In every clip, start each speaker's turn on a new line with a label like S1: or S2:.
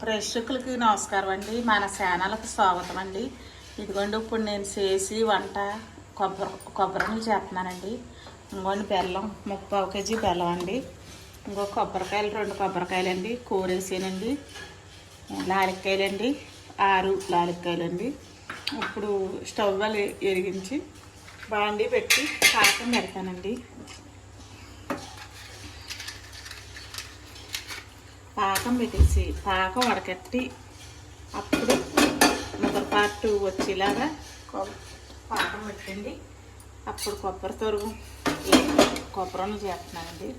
S1: ప్రేక్షకులకి నమస్కారం అండి. మన ఛానల్కి స్వాగతం అండి. ఇదిగోండి ఇప్పుడు నేను చేసి వంట కొబ్బరిని చేస్తున్నానండి. ఇంకోండి బెల్లం 3/4 కేజీ బెల్లం అండి. ఇంకో కొబ్బరికాయలు 2 కొబ్బరికాయలు అండి. కూరేసానండి. లాలిక్కాయలు అండి, 6 లాలిక్కాయలు అండి. ఇప్పుడు స్టవ్ వెలిగించి బాండి పెట్టి పాకం పెడతానండి. పాకం పెట్టేసి పాకం వడకట్టి అప్పుడు ముద్దపాటు వచ్చేలాగా పాకం పెట్టండి. అప్పుడు కొబ్బరి తొరుగు కొబ్బరిని చేస్తున్నానండి.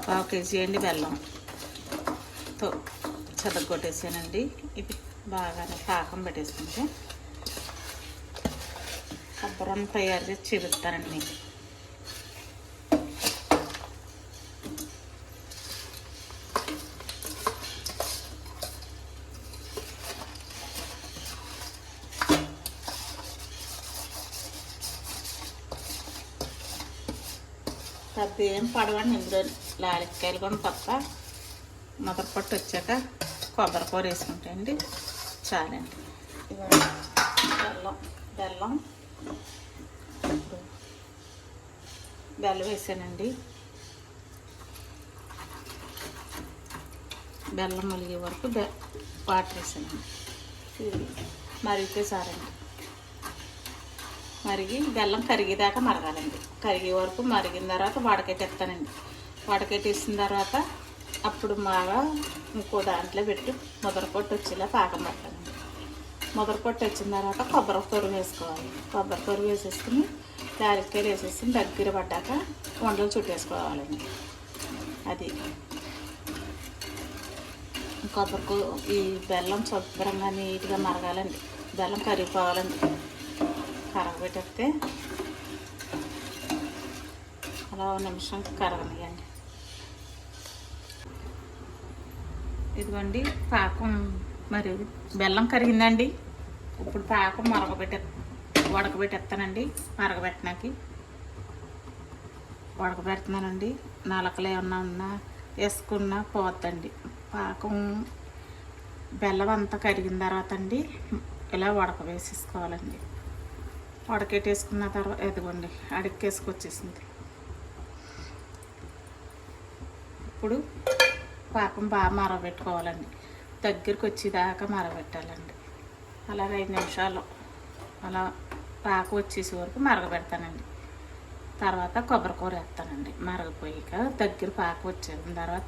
S1: పావు కేజీ అండి బెల్లంతో చెదగొట్టేసానండి. ఇది బాగానే పాకం పెట్టేసుకుంటే కొబ్బరిని తయారు చేసి చూపిస్తానండి. పెద్ద ఏం పడవండి, ఇందులో లాలిక్కాయలు కూడా తప్ప మొదటి వచ్చాక కొబ్బరి కూర వేసుకుంటాయండి. చాలండి. బెల్లం వేసానండి. బెల్లం ములిగే వరకు వాటర్ వేసానండి. మరిగితే సారండి. మరిగి బెల్లం కరిగేదాకా మరగాలండి. కరిగే వరకు మరిగిన తర్వాత వడకెట్టేస్తానండి. వడకెట్టేసిన తర్వాత అప్పుడు బాగా ఇంకో దాంట్లో పెట్టి ముదరపొట్టు వచ్చేలా పాకం పెట్టాలండి. ముదరపొట్టు వచ్చిన తర్వాత కొబ్బరి తొరుగు వేసుకోవాలి. కొబ్బరి తొరుగు వేసేసుకుని యాలక్కాయలు వేసేసి దగ్గర పడ్డాక వండలు చుట్టేసుకోవాలండి. అది కొబ్బరికి ఈ బెల్లం శుభ్రంగా నీట్గా మరగాలండి. బెల్లం కరిగిపోవాలండి. కరగబెట్టేస్తే అలా 1 నిమిషం కరగనియండి. ఇదిగోండి పాకం మరి బెల్లం కరిగిందండి. ఇప్పుడు పాకం ఉడకబెట్టేస్తానండి. మరగబెట్టడానికి ఉడకబెడుతున్నానండి. నలకలు ఏమన్నా వేసుకున్నా పోద్దండి. పాకం బెల్లం అంతా కరిగిన తర్వాత అండి ఇలా ఉడకవేసేసుకోవాలండి. ఉడకెట్టేసుకున్న తర్వాత ఎదుగోండి అడిక్కేసుకొచ్చేసింది. ఇప్పుడు పాకం బాగా మరగబెట్టుకోవాలండి. దగ్గరికి వచ్చేదాకా మరగబెట్టాలండి. అలాగ 5 నిమిషాలు అలా పాకం వచ్చేసే వరకు మరగబెడతానండి. తర్వాత కొబ్బరి కూర వేస్తానండి. మరగపోయాక దగ్గర పాకం వచ్చేసిన తర్వాత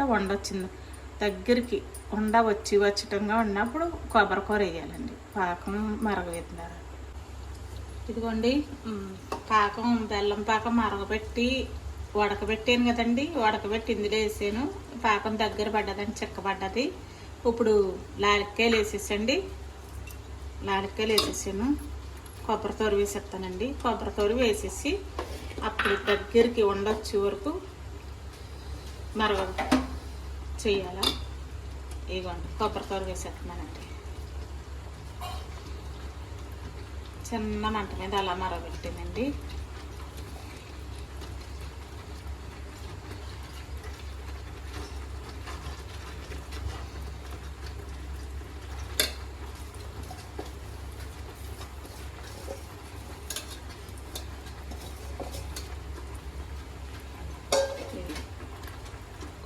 S1: దగ్గరికి వచ్చటంగా ఉన్నప్పుడు కొబ్బరి కూర వేయాలండి. పాకం మరగబెట్టిన తర్వాత ఇదిగోండి పాకం బెల్లం పాకం మరగబెట్టి ఉడకబెట్టాను కదండి. ఉడకబెట్టి ఇందులో వేసాను. పాకం దగ్గర పడ్డదని చిక్కబడ్డది. ఇప్పుడు లాలిక్కాయలు వేసేసండి. లాలిక్కాయలు వేసేసాను. కొబ్బరి తొరుగు వేసేస్తానండి. కొబ్బరి తొరుగు వేసేసి అప్పుడు దగ్గరికి ఉండొచ్చే వరకు మరగ చేయాలా. ఇదిగోండి కొబ్బరి తొరుగు వేసేస్తున్నానండి. చిన్న మంట మీద అలా మరగబెట్టిందండి.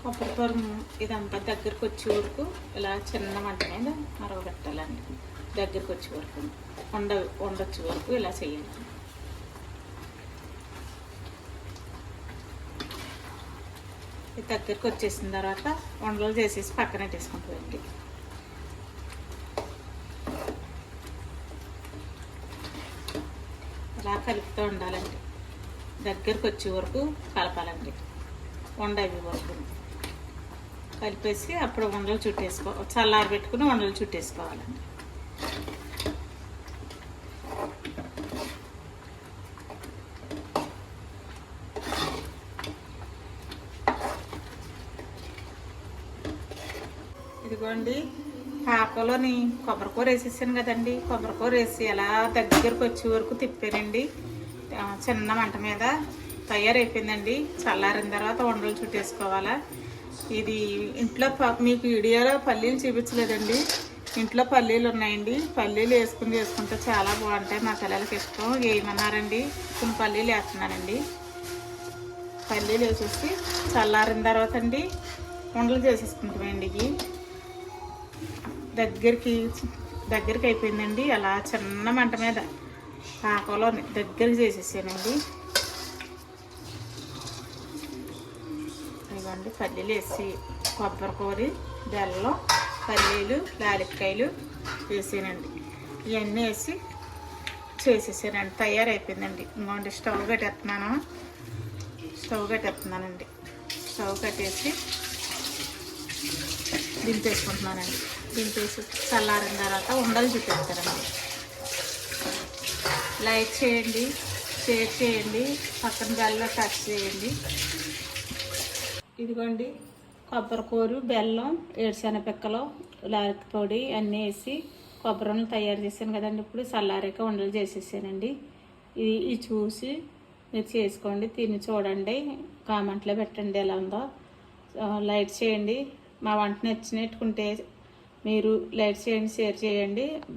S1: కొబ్బరి తొరుగు ఇదంతా దగ్గరికి వచ్చే వరకు ఇలా చిన్న మంట మీద మరగబెట్టాలండి. దగ్గరికి వచ్చే వరకు వండొచ్చే వరకు ఇలా చేయాలి. ఇది దగ్గరికి వచ్చేసిన తర్వాత వండలు చేసేసి పక్కన పెట్టేసుకుంటుందండి. ఇలా కలుపుతూ ఉండాలండి. దగ్గరికి వచ్చే వరకు కలపాలండి. వండవి వరకు కలిపేసి అప్పుడు వండలు చల్లారి పెట్టుకుని వండలు చుట్టేసుకోవాలండి. ఇదిగోండి పాకలోని కొబ్బరికూర వేసేసాను కదండి. కొబ్బరికూర వేసి ఎలా దగ్గరకు వచ్చే వరకు తిప్పానండి. చిన్న మంట మీద తయారైపోయిందండి. చల్లారిన తర్వాత ఉండలు చుట్టేసుకోవాలా. ఇది ఇంట్లో మీకు వీడియోలో పల్లీలు చూపించలేదండి. ఇంట్లో పల్లీలు ఉన్నాయండి. పల్లీలు వేసుకుని చేసుకుంటే చాలా బాగుంటాయి. మా పిల్లలకి ఇష్టం. వేయమన్నారండి. కొన్ని పల్లీలు వేస్తున్నానండి. పల్లీలు వేసేసి చల్లారిన తర్వాత అండి ఉండలు చేసేసుకుంటామండి. ఇవి దగ్గరికి అయిపోయిందండి. అలా చిన్న మంట మీద పాకంలో దగ్గరికి చేసేసానండి. ఇవ్వండి పల్లీలు వేసి కొబ్బరికూర, బెల్లం, పల్లీలు, యాలక్కాయలు వేసానండి. ఇవన్నీ వేసి చేసేసానండి. తయారైపోయిందండి. ఇంకోండి స్టవ్ కట్టేస్తున్నానండి. స్టవ్ కట్టేసి దింపేసుకుంటున్నానండి. దింపేసి చల్లారిన తర్వాత ఉండలు చుట్టేస్తారండి. లైక్ చేయండి, షేర్ చేయండి, పక్కన బెల్లం టచ్ చేయండి. ఇదిగోండి కొబ్బరికూర, బెల్లం, ఏడుశనగపిక్కలు, లాకి పొడి అన్నీ వేసి కొబ్బరిని తయారు చేశాను కదండి. ఇప్పుడు చల్లారాక ఉండలు చేసేసానండి. ఇది చూసి మీరు చేసుకోండి, తిని చూడండి, కామెంట్లో పెట్టండి ఎలా ఉందో. లైక్ చేయండి. మా వంట నచ్చినట్టుకుంటే మీరు లైక్ చేయండి, షేర్ చేయండి.